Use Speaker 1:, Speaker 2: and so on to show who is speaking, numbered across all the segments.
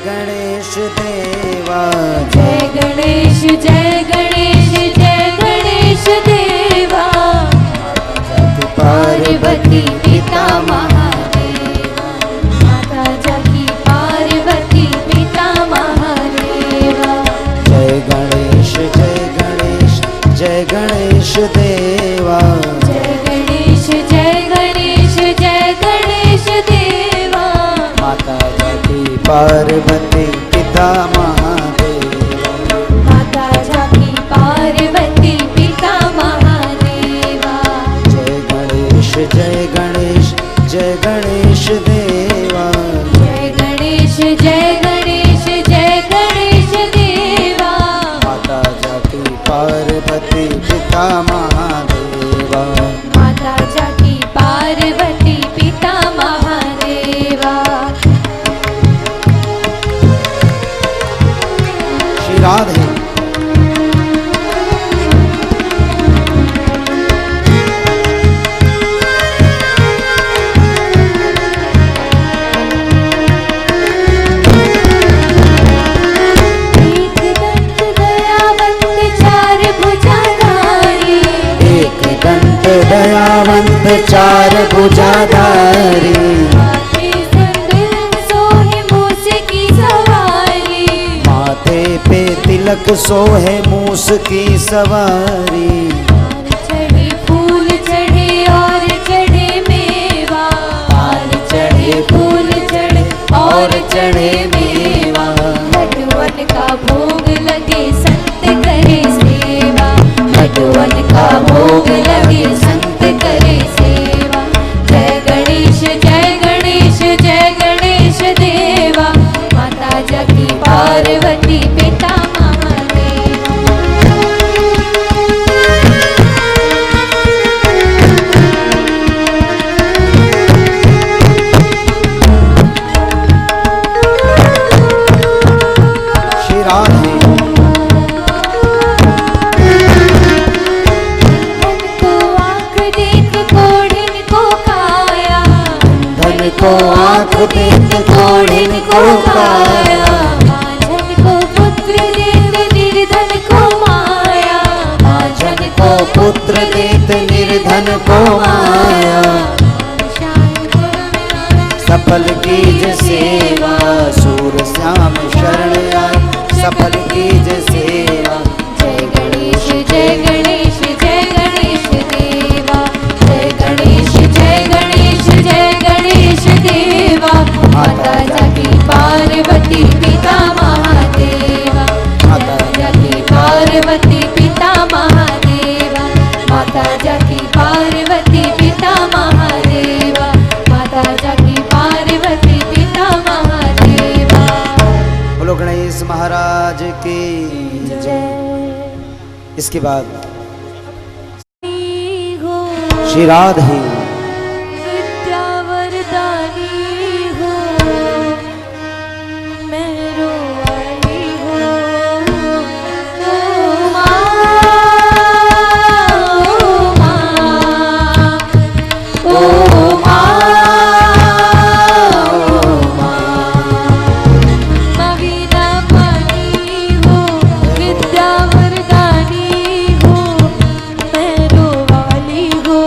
Speaker 1: गणेश देवा
Speaker 2: जय गणेश जय गणेश जय गणेश देवा पार्वती पिता महादेवा माता जाकी पार्वती पिता महादेवा
Speaker 1: जय गणेश जय गणेश जय गणेश देवा
Speaker 2: जय गणेश जय गणेश जय गणेश देवा
Speaker 1: माता जाकी पार्वती पिता महादेवा
Speaker 2: माता जाकी पार्वती पिता महादेवा
Speaker 1: जय गणेश जय गणेश जय गणेश देवा
Speaker 2: जय गणेश जय गणेश जय गणेश देवा
Speaker 1: माता जाकी पार्वती पिता महादेवा
Speaker 2: माता जाकी पार्वती पिता महादेवा
Speaker 1: श्री राधे
Speaker 2: एक दंत दयावंत चार
Speaker 1: एक
Speaker 2: भुजाधारी
Speaker 1: दंत दयावंत चार भुजाधारी
Speaker 2: माथे संग सोहे मूस की सवारी
Speaker 1: माथे पे तिलक सोहे मूस की सवारी
Speaker 2: चढ़े फूल चढ़े और चढ़े मेवा पान चढ़े फूल चढ़े और चढ़े मेवा लड्डुअन का भोग लगे संत करे सेवा लड्डुअन का भोग लगे संत करे सेवा जय गणेश जय गणेश जय गणेश देवा माता जाकी पार्वती पिता
Speaker 1: श्री राधे
Speaker 2: को आँख देख कोढ़िन को काया
Speaker 1: धन को आँख देख
Speaker 2: कोढ़िन को काया माझन को पुत्र देत निर्धन को माया माझन को
Speaker 1: पुत्र देत निर्धन को माया सफल कीज सेवा सूर श्याम शरण आए सफल कीज सेवा
Speaker 2: जय गणेश जय गणेश जय गणेश देवा जय गणेश जय गणेश जय गणेश देवा माता जाकी पार्वती पिता महादेवा माता जाकी पार्वती पिता महादेवा माता जाकी पार्वती पिता महादेवा माता जाकी पार्वती पिता महादेवा
Speaker 1: बोलो गणेश महाराज की जय। इसके बाद
Speaker 2: हो
Speaker 1: श्री राधे
Speaker 2: विद्या वरदानी हो मेरो वाली हो ओ माँ ओ माँ नवीना पानी हो विद्या वरदानी हो मेरो वाली हो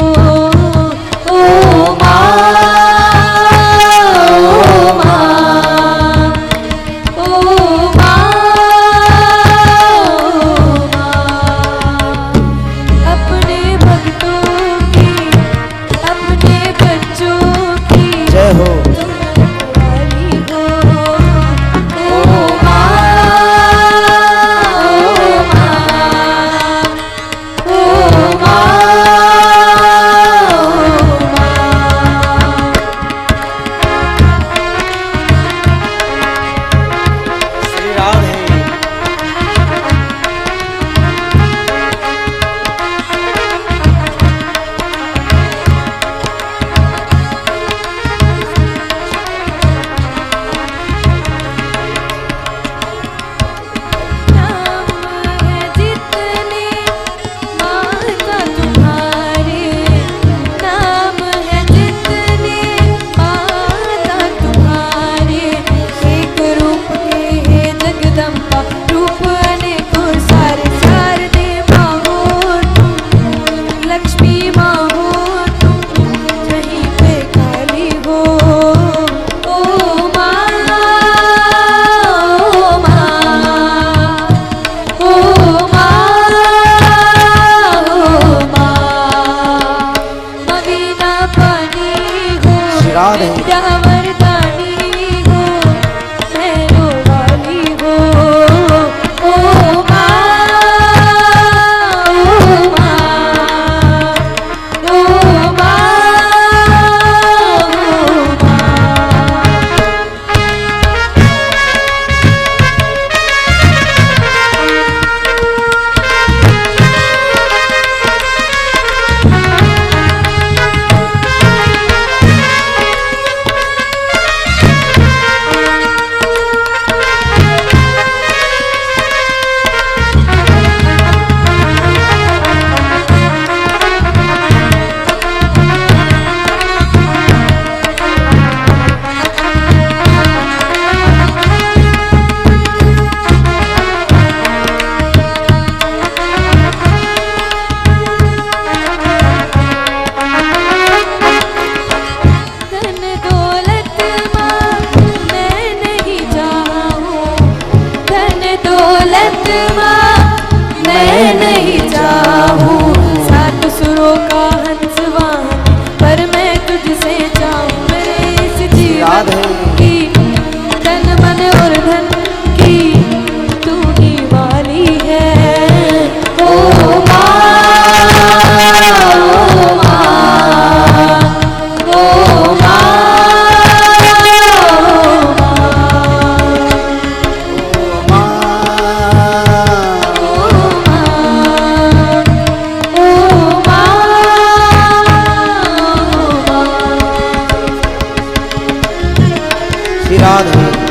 Speaker 1: राधे।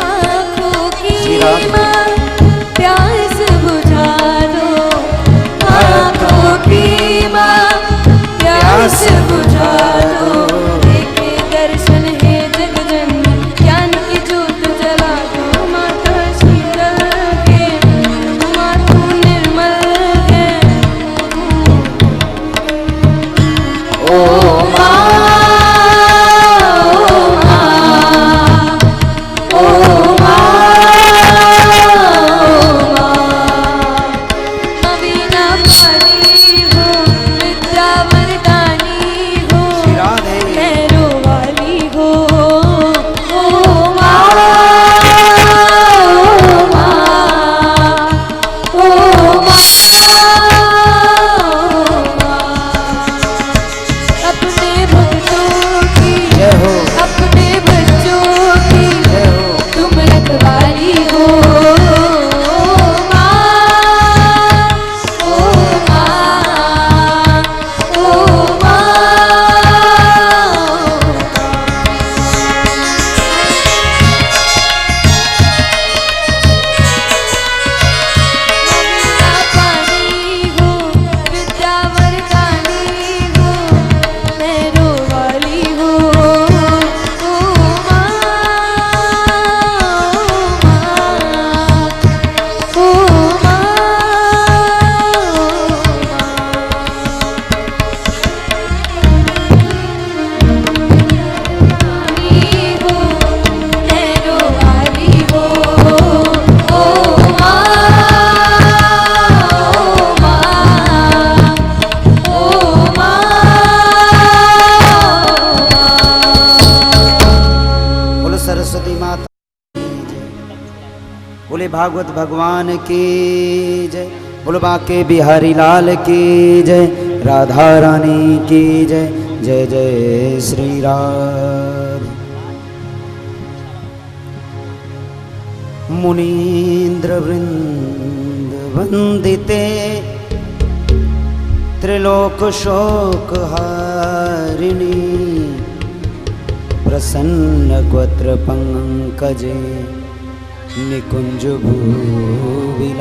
Speaker 2: आँखों की
Speaker 1: श्री राधे।
Speaker 2: माँ प्यास बुझा दो, आँखों की माँ प्यास बुझा दो, देखे दर्शन है जग जननी, ज्ञान की जोत जला दो। माता शीतल है, माँ तू निर्मल है, ओ माँ, ओ माँ, वीणा पानी हो, विद्या वरदानी हो,
Speaker 1: श्री राधे।
Speaker 2: पैरों वाली हो, ओ माँ, ओ माँ, अपने भक्तों की,
Speaker 1: जय हो
Speaker 2: अपने बच्चों की
Speaker 1: जय हो।
Speaker 2: तुम रखवाली हो, माँ, ओ माँ, ओ माँ। वीणा पानी हो, विद्या वरदानी हो, पैरों वाली हो, ओ माँ, ओ माँ, हो, पैरों वाली हो, ओ माँ, ओ माँ,
Speaker 1: बोलो सरस्वती माता की जय। बोले भागवत भगवान की जय। बोलो बांके बिहारी लाल की जय। राधा रानी की जय। जय जय श्री राधे। मुनीन्द्र वृंद वंदिते त्रिलोक शोक हारिणी प्रसन्न गोत्र पंकजे निकुंज भूविलासी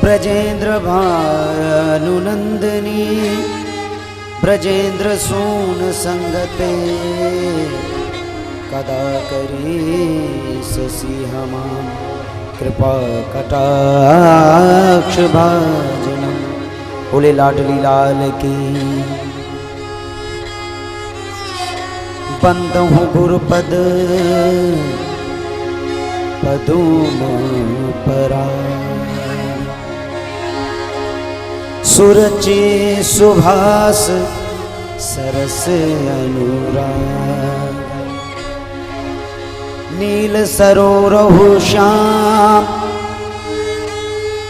Speaker 1: ब्रजेंद्र भानुनंदिनी ब्रजेंद्र सून संगते कदा करी शशि हमाम कृपा कटाक्ष भाजनम। बोले लाडली लाल की। बंदहु गुरुपद पदुम परा सुरचि सुभाष सरस अनुराग नील सरोरहु श्याम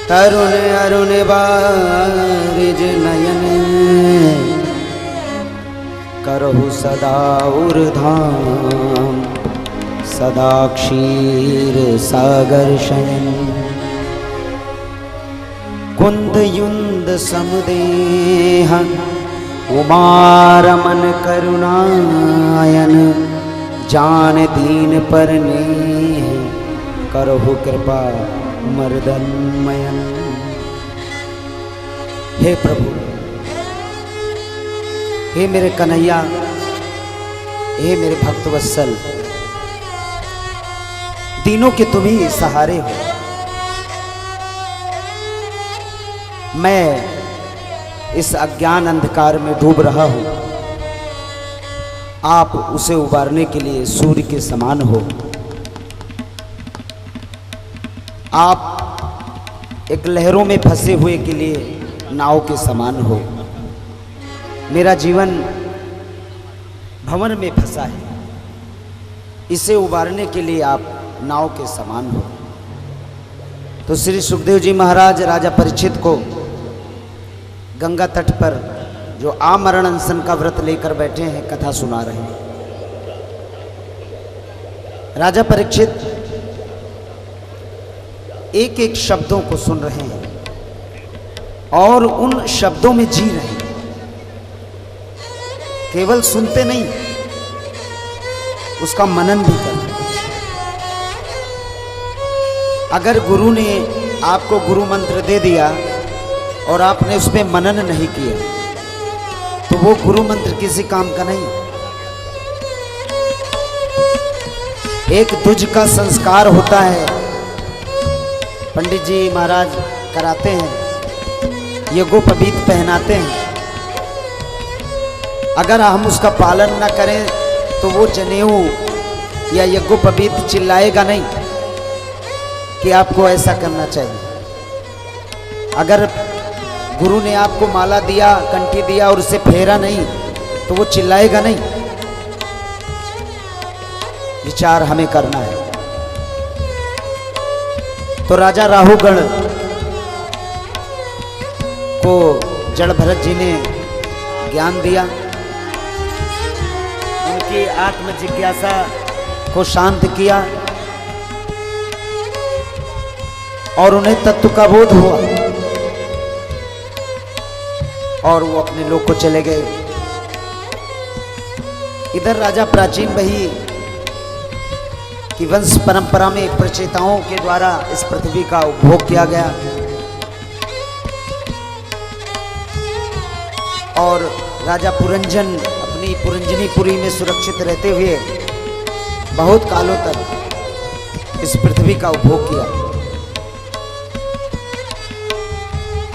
Speaker 1: तरुण अरुण बारिज नयन करहु सदा उर्धाम सदा क्षीर सागर शयन कुंद युंद समदेह उमारमन करुणायन जान दीन परने करहु कृपा मर्दनमयन। हे प्रभु, हे मेरे कन्हैया, हे मेरे भक्त वत्सल, तीनों के तुम ही सहारे हो। मैं इस अज्ञान अंधकार में डूब रहा हूं, आप उसे उबारने के लिए सूर्य के समान हो। आप एक लहरों में फंसे हुए के लिए नाव के समान हो। मेरा जीवन भंवर में फंसा है, इसे उबारने के लिए आप नाव के समान हो। तो श्री सुखदेव जी महाराज राजा परीक्षित को गंगा तट पर जो आमरण अनशन का व्रत लेकर बैठे हैं, कथा सुना रहे हैं। राजा परीक्षित एक एक शब्दों को सुन रहे हैं और उन शब्दों में जी रहे हैं। केवल सुनते नहीं, उसका मनन भी करते। अगर गुरु ने आपको गुरु मंत्र दे दिया और आपने उस पर मनन नहीं किया तो वो गुरु मंत्र किसी काम का नहीं। एक तुझ का संस्कार होता है, पंडित जी महाराज कराते हैं, यज्ञोपवीत पहनाते हैं। अगर हम उसका पालन न करें तो वो जनेऊ या यज्ञोपवीत चिल्लाएगा नहीं कि आपको ऐसा करना चाहिए। अगर गुरु ने आपको माला दिया, कंठी दिया और उसे फेरा नहीं तो वो चिल्लाएगा नहीं। विचार हमें करना है। तो राजा राहुगण को जड़ भरत जी ने ज्ञान दिया, उनकी आत्म जिज्ञासा को शांत किया और उन्हें तत्व का बोध हुआ और वो अपने लोक को चले गए। इधर राजा प्राचीन वही कि वंश परंपरा में प्रचेताओं के द्वारा इस पृथ्वी का उपभोग किया गया और राजा पुरंजन अपनी पुरंजनीपुरी में सुरक्षित रहते हुए बहुत कालों तक इस पृथ्वी का उपभोग किया।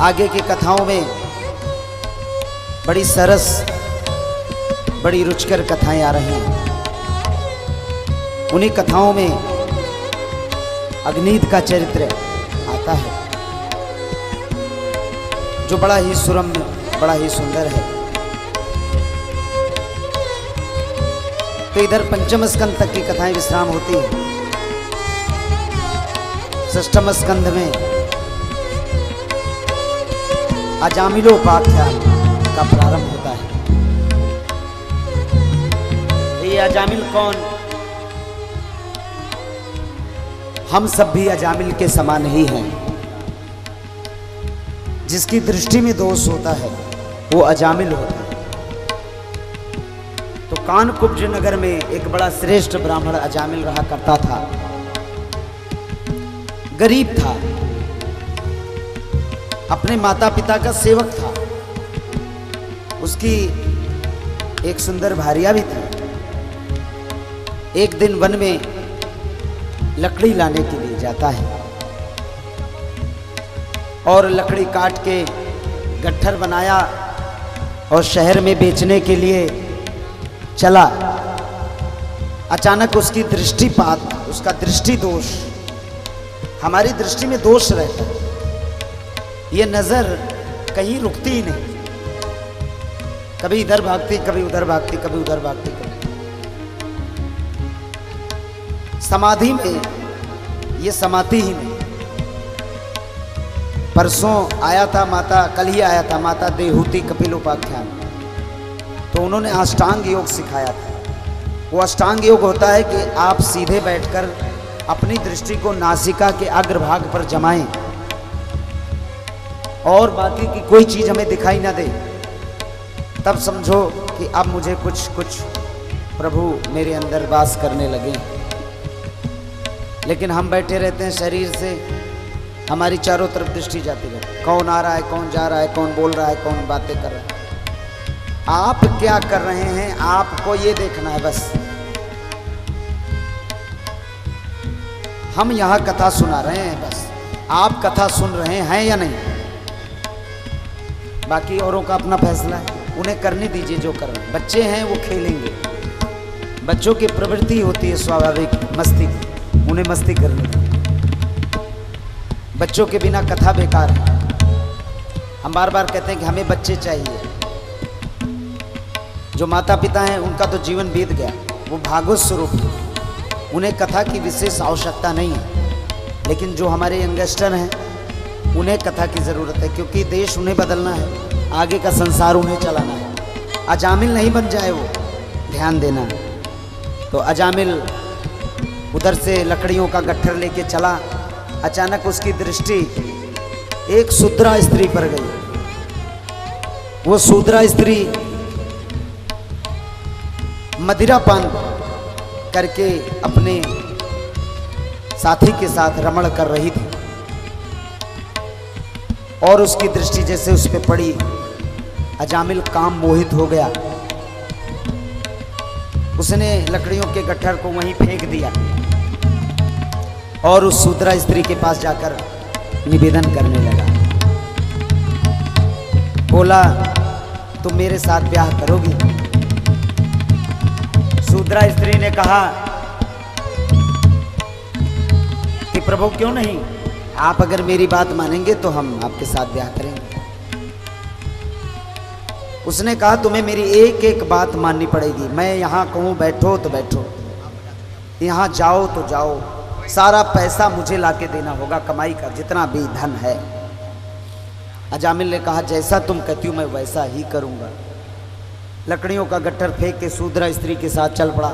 Speaker 1: आगे की कथाओं में बड़ी सरस, बड़ी रुचिकर कथाएं आ रही हैं। उन्हीं कथाओं में अग्नीत का चरित्र आता है जो बड़ा ही सुरम्य, बड़ा ही सुंदर है। तो इधर पंचम स्कंद तक की कथाएं विश्राम होती है। षष्ठम स्कंद में अजामिलोपाख्यान का प्रारंभ होता है। ये अजामिल कौन? हम सब भी अजामिल के समान ही हैं। जिसकी दृष्टि में दोष होता है वो अजामिल होता है। तो कानकुब्ज नगर में एक बड़ा श्रेष्ठ ब्राह्मण अजामिल रहा करता था। गरीब था, अपने माता पिता का सेवक था। उसकी एक सुंदर भार्या भी थी। एक दिन वन में लकड़ी लाने के लिए जाता है और लकड़ी काट के गट्ठर बनाया और शहर में बेचने के लिए चला। अचानक उसकी दृष्टिपात, उसका दृष्टि दोष, हमारी दृष्टि में दोष रहता है, ये नजर कहीं रुकती ही नहीं। कभी इधर भागती, कभी उधर भागती, कभी उधर भागती, कभी समाधि में ये समाधि ही नहीं। परसों आया था माता, कल ही आया था माता देहूती कपिलोपाख्यान, तो उन्होंने अष्टांग योग सिखाया था। वो अष्टांग योग होता है कि आप सीधे बैठकर अपनी दृष्टि को नासिका के अग्रभाग पर जमाएं और बाकी की कोई चीज हमें दिखाई ना दे, तब समझो कि अब मुझे कुछ प्रभु मेरे अंदर वास करने लगे। लेकिन हम बैठे रहते हैं शरीर से, हमारी चारों तरफ दृष्टि जाती है, कौन आ रहा है, कौन जा रहा है, कौन बोल रहा है, कौन बातें कर रहा है। आप क्या कर रहे हैं आपको ये देखना है बस। हम यहाँ कथा सुना रहे हैं बस, आप कथा सुन रहे हैं या नहीं, बाकी औरों का अपना फैसला है, उन्हें करने दीजिए जो कर रहे हैं। बच्चे हैं वो खेलेंगे, बच्चों की प्रवृत्ति होती है स्वाभाविक मस्ती की, उन्हें मस्ती करने दीजिए। बच्चों के बिना कथा बेकार है। हम बार बार कहते हैं कि हमें बच्चे चाहिए। जो माता पिता हैं उनका तो जीवन बीत गया, वो भागवत स्वरूप है, उन्हें कथा की विशेष आवश्यकता नहीं है। लेकिन जो हमारे यंगस्टर हैं उन्हें कथा की ज़रूरत है, क्योंकि देश उन्हें बदलना है। आगे का संसार उन्हें चलाना है। अजामिल नहीं बन जाए वो, ध्यान देना। तो अजामिल उधर से लकड़ियों का गट्ठर लेके चला। अचानक उसकी दृष्टि एक शूद्रा स्त्री पर गई। वो शूद्रा स्त्री मदिरा पान करके अपने साथी के साथ रमण कर रही थी और उसकी दृष्टि जैसे उस पर पड़ी, अजामिल काम मोहित हो गया। उसने लकड़ियों के गट्ठर को वहीं फेंक दिया और उस शूद्रा स्त्री के पास जाकर निवेदन करने लगा। बोला, तुम मेरे साथ ब्याह करोगी? शूद्रा स्त्री ने कहा कि प्रभु क्यों नहीं, आप अगर मेरी बात मानेंगे तो हम आपके साथ ब्याह करेंगे। उसने कहा, तुम्हें मेरी एक एक बात माननी पड़ेगी। मैं यहाँ कहूँ बैठो तो बैठो, यहाँ जाओ तो जाओ, सारा पैसा मुझे लाके देना होगा, कमाई का जितना भी धन है। अजामिल ने कहा, जैसा तुम कहती हो मैं वैसा ही करूँगा। लकड़ियों का गट्ठर फेंक के शूद्रा स्त्री के साथ चल पड़ा।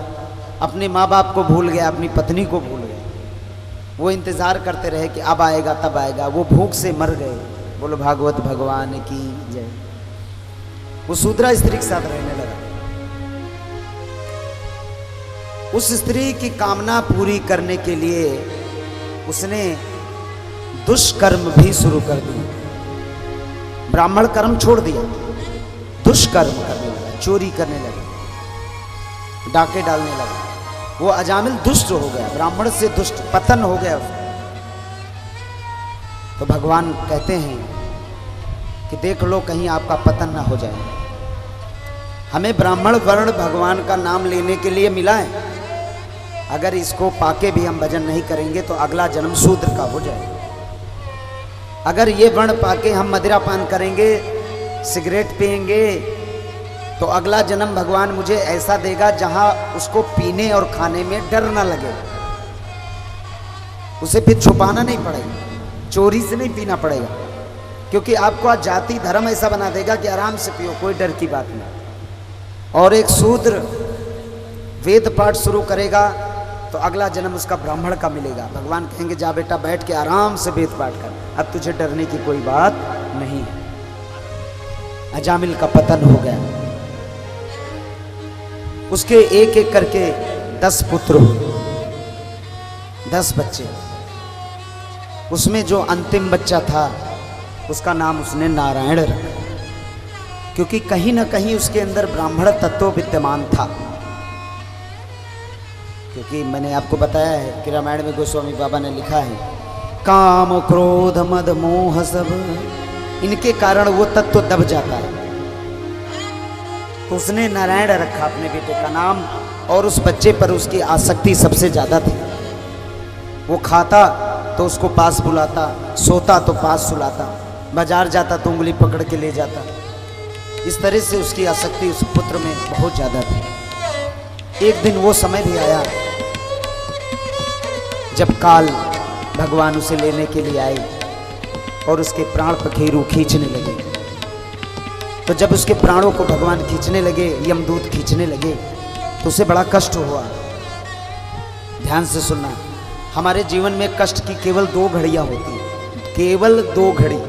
Speaker 1: अपने माँ बाप को भूल गया, अपनी पत्नी को भूल गया। वो इंतज़ार करते रहे कि अब आएगा तब आएगा। वो भूख से मर गए। बोलो भागवत भगवान की जय। वो शूद्रा स्त्री के साथ रहने लगा। उस स्त्री की कामना पूरी करने के लिए उसने दुष्कर्म भी शुरू कर दिया। ब्राह्मण कर्म छोड़ दिया, दुष्कर्म करने लगा, चोरी करने लगा, डाके डालने लगा। वो अजामिल दुष्ट हो गया, ब्राह्मण से दुष्ट, पतन हो गया उसका। तो भगवान कहते हैं कि देख लो कहीं आपका पतन ना हो जाए। हमें ब्राह्मण वर्ण भगवान का नाम लेने के लिए मिला है। अगर इसको पाके भी हम भजन नहीं करेंगे तो अगला जन्म शूद्र का हो जाए। अगर ये वर्ण पाके हम मदिरा पान करेंगे, सिगरेट पिएंगे, तो अगला जन्म भगवान मुझे ऐसा देगा जहां उसको पीने और खाने में डर ना लगे। उसे फिर छुपाना नहीं पड़ेगा, चोरी से नहीं पीना पड़ेगा, क्योंकि आपको आज जाति धर्म ऐसा बना देगा कि आराम से पियो, कोई डर की बात नहीं। और एक शूद्र वेद पाठ शुरू करेगा तो अगला जन्म उसका ब्राह्मण का मिलेगा। भगवान कहेंगे जा बेटा बैठ के आराम से वेद पाठ कर, अब तुझे डरने की कोई बात नहीं है। अजामिल का पतन हो गया। उसके एक एक करके 10 पुत्र हुए, 10 बच्चे। उसमें जो अंतिम बच्चा था उसका नाम उसने नारायण रखा, क्योंकि कहीं ना कहीं उसके अंदर ब्राह्मण तत्व विद्यमान था। क्योंकि मैंने आपको बताया है कि रामायण में गोस्वामी बाबा ने लिखा है, काम क्रोध मद मोह सब, इनके कारण वो तत्व दब जाता है। तो उसने नारायण रखा अपने बेटे का नाम, और उस बच्चे पर उसकी आसक्ति सबसे ज़्यादा थी। वो खाता तो उसको पास बुलाता, सोता तो पास सुलाता, बाजार जाता तो उंगली पकड़ के ले जाता। इस तरह से उसकी आसक्ति उस पुत्र में बहुत ज़्यादा थी। एक दिन वो समय भी आया जब काल भगवान उसे लेने के लिए आए और उसके प्राण पखेरु खींचने लगे। तो जब उसके प्राणों को भगवान खींचने लगे, यमदूत खींचने लगे, तो उसे बड़ा कष्ट हुआ। ध्यान से सुनना, हमारे जीवन में कष्ट की केवल 2 घड़ियां होती हैं, केवल 2 घड़ी।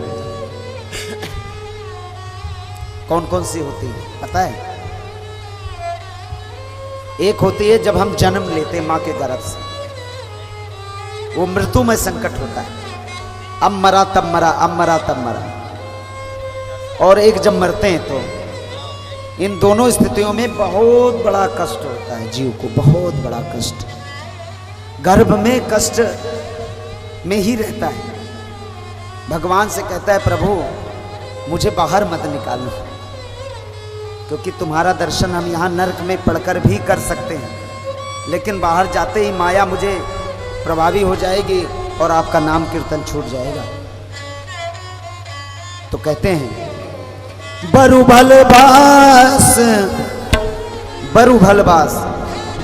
Speaker 1: कौन कौन सी होती है पता है? एक होती है जब हम जन्म लेते हैं माँ के गर्भ से, वो मृत्युमय संकट होता है, अब मरा तब मरा, अब मरा तब मरा। और एक जब मरते हैं तो इन दोनों स्थितियों में बहुत बड़ा कष्ट होता है जीव को, बहुत बड़ा कष्ट। गर्भ में कष्ट में ही रहता है। भगवान से कहता है प्रभु मुझे बाहर मत निकालना, क्योंकि तुम्हारा दर्शन हम यहाँ नरक में पढ़कर भी कर सकते हैं, लेकिन बाहर जाते ही माया मुझे प्रभावी हो जाएगी और आपका नाम कीर्तन छूट जाएगा। तो कहते हैं बरु भलबास, बरु भलबास,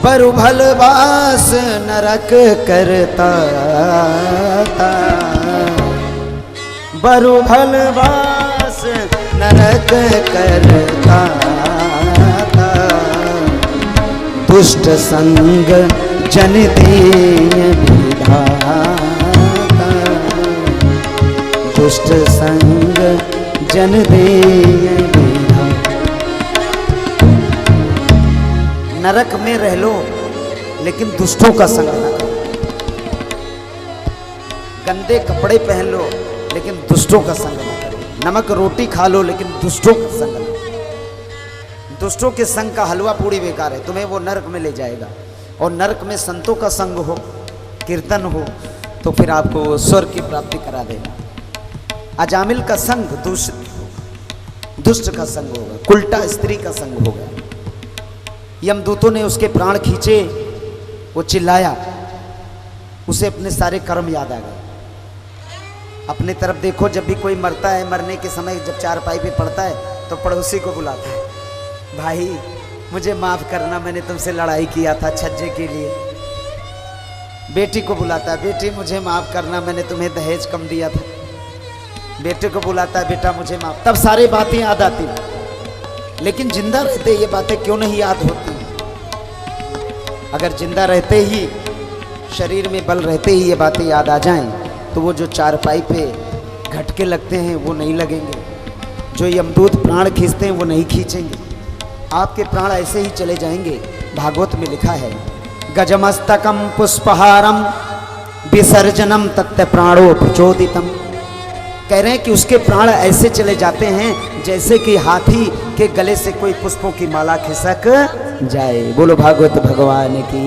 Speaker 1: बरु भलबास नरक करता, बरु भलबास नरक करता था। दुष्ट संग जन दीन विधाता, दुष्ट संग जन दीन विधाता। नरक में रह लो लेकिन दुष्टों का संग न करो। गंदे कपड़े पहन लो लेकिन दुष्टों का संग न करो। नमक रोटी खा लो लेकिन दुष्टों का संग न करो। दुष्टों के संग का हलवा पूड़ी बेकार है, तुम्हें वो नरक में ले जाएगा। और नरक में संतों का संग हो, कीर्तन हो, तो फिर आपको स्वर्ग की प्राप्ति करा देगा। अजामिल का संग दुष्ट का संग होगा, कुल्टा स्त्री का संग होगा। यमदूतों ने उसके प्राण खींचे, वो चिल्लाया, उसे अपने सारे कर्म याद आ गए। अपने तरफ देखो, जब भी कोई मरता है, मरने के समय जब चारपाई पे पड़ता है तो पड़ोसी को बुलाता है, भाई मुझे माफ करना, मैंने तुमसे लड़ाई किया था छज्जे के लिए। बेटी को बुलाता है, बेटी मुझे माफ करना, मैंने तुम्हें दहेज कम दिया था। बेटे को बुलाता है, बेटा मुझे माफ। तब सारी बातें याद आती, लेकिन जिंदा रहते ये बातें क्यों नहीं याद होती? अगर जिंदा रहते ही, शरीर में बल रहते ही ये बातें याद आ जाएं, तो वो जो चारपाई पे घटके लगते हैं वो नहीं लगेंगे, जो यमदूत प्राण खींचते हैं वो नहीं खींचेंगे। आपके प्राण ऐसे ही चले जाएंगे। भागवत में लिखा है, गजमस्तकम पुष्पहारम विसर्जनम तत्त प्राणो प्रचोदितम। कह रहे हैं कि उसके प्राण ऐसे चले जाते हैं जैसे कि हाथी के गले से कोई पुष्पों की माला खिसक जाए। बोलो भागवत भगवान की।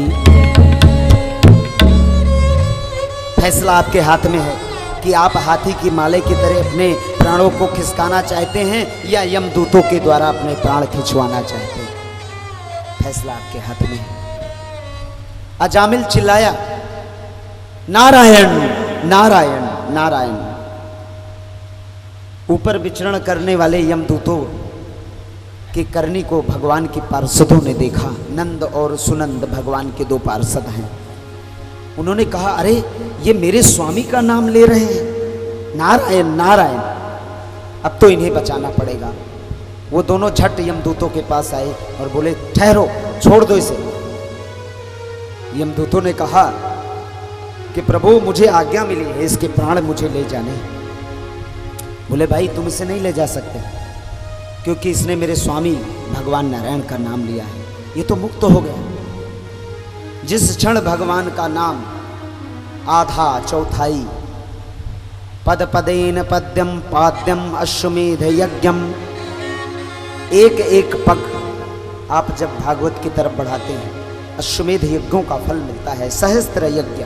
Speaker 1: फैसला आपके हाथ में है कि आप हाथी की माले की तरह अपने प्राणों को खिसकाना चाहते हैं या यमदूतों के द्वारा अपने प्राण खिंचवाना चाहते हैं। फैसला आपके हाथ में है। अजामिल चिल्लाया, नारायण नारायण नारायण। ऊपर विचरण करने वाले यमदूतों की करनी को भगवान की पार्षदों ने देखा। नंद और सुनंद भगवान के दो पार्षद हैं। उन्होंने कहा, अरे ये मेरे स्वामी का नाम ले रहे हैं, नारायण नारायण, अब तो इन्हें बचाना पड़ेगा। वो दोनों झट यमदूतों के पास आए और बोले, ठहरो, छोड़ दो इसे। यमदूतों ने कहा कि प्रभु मुझे आज्ञा मिली है, इसके प्राण मुझे ले जाने। बोले, भाई तुम इसे नहीं ले जा सकते, क्योंकि इसने मेरे स्वामी भगवान नारायण का नाम लिया है, ये तो मुक्त हो गया। जिस क्षण भगवान का नाम आधा चौथाई, पद पदेन पद्यम पाद्यम अश्वमेध यज्ञम, एक एक पग आप जब भागवत की तरफ बढ़ाते हैं, अश्वमेध यज्ञों का फल मिलता है। सहस्त्र यज्ञ,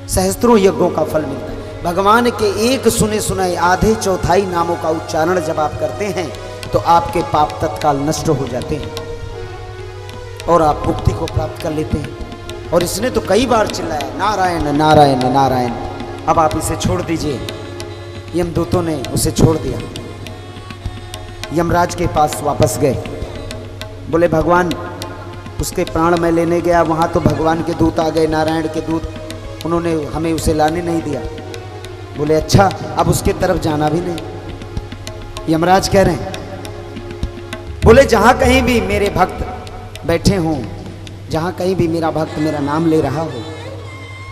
Speaker 1: सहस्त्रों यज्ञों का फल मिलता है। भगवान के एक सुने सुनाए आधे चौथाई नामों का उच्चारण जब आप करते हैं तो आपके पाप तत्काल नष्ट हो जाते हैं और आप मुक्ति को प्राप्त कर लेते हैं। और इसने तो कई बार चिल्लाया, नारायण नारायण नारायण। अब आप इसे छोड़ दीजिए। यमदूतों ने उसे छोड़ दिया। यमराज के पास वापस गए, बोले, भगवान उसके प्राण मैं लेने गया, वहाँ तो भगवान के दूत आ गए, नारायण के दूत, उन्होंने हमें उसे लाने नहीं दिया। बोले, अच्छा, अब उसके तरफ जाना भी नहीं। यमराज कह रहे हैं, बोले, जहाँ कहीं भी मेरे भक्त बैठे हों, जहाँ कहीं भी मेरा भक्त मेरा नाम ले रहा हो,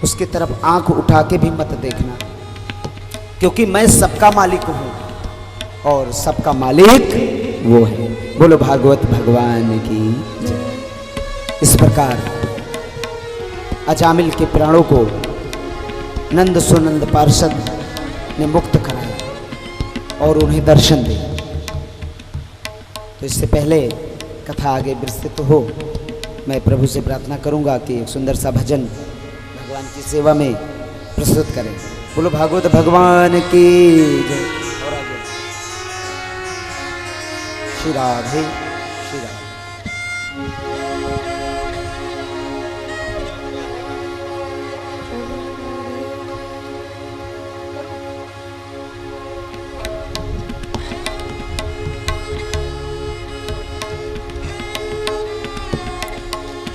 Speaker 1: उसकी तरफ आंख उठा के भी मत देखना, क्योंकि मैं सबका मालिक हूँ और सबका मालिक वो है। बोलो भागवत भगवान की जय। इस प्रकार अजामिल के प्राणों को नंद सुनंद पार्षद ने मुक्त कराया और उन्हें दर्शन दिया। तो इससे पहले कथा आगे विस्तृत हो, मैं प्रभु से प्रार्थना करूंगा कि एक सुंदर सा भजन भगवान की सेवा में प्रस्तुत करें। बोलो भागवत भगवान की जय। और आगे श्री राधे श्री राधे।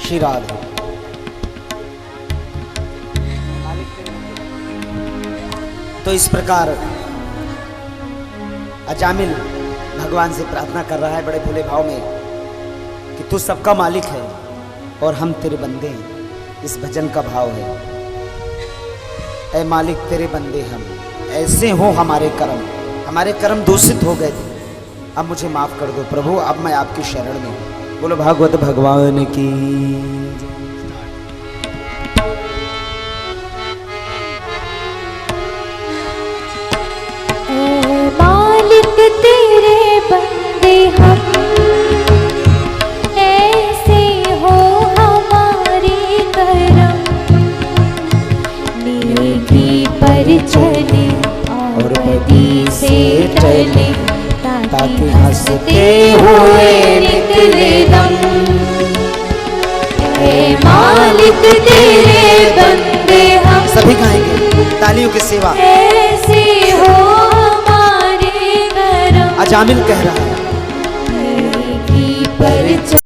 Speaker 1: श्री राधे। तो इस प्रकार अजामिल भगवान से प्रार्थना कर रहा है बड़े भोले भाव में कि तू सबका मालिक है और हम तेरे बंदे हैं। इस भजन का भाव है, ऐ मालिक तेरे बंदे हम, ऐसे हो हमारे कर्म दूषित हो गए थे, अब मुझे माफ कर दो प्रभु, अब मैं आपकी शरण में हूँ। बोलो भागवत भगवान की।
Speaker 2: मालिक तेरे बंदे हम, ऐसे हो हमारे करम, नेकी पर चले और बदी से टले, ताकि हंसते हुए निकले दम। ऐ मालिक तेरे बंदे हम,
Speaker 1: सभी गाएंगे तालियों की सेवा।
Speaker 2: ऐसे हो हमारे करम,
Speaker 1: अजामिल कह रहा है
Speaker 2: नेकी पर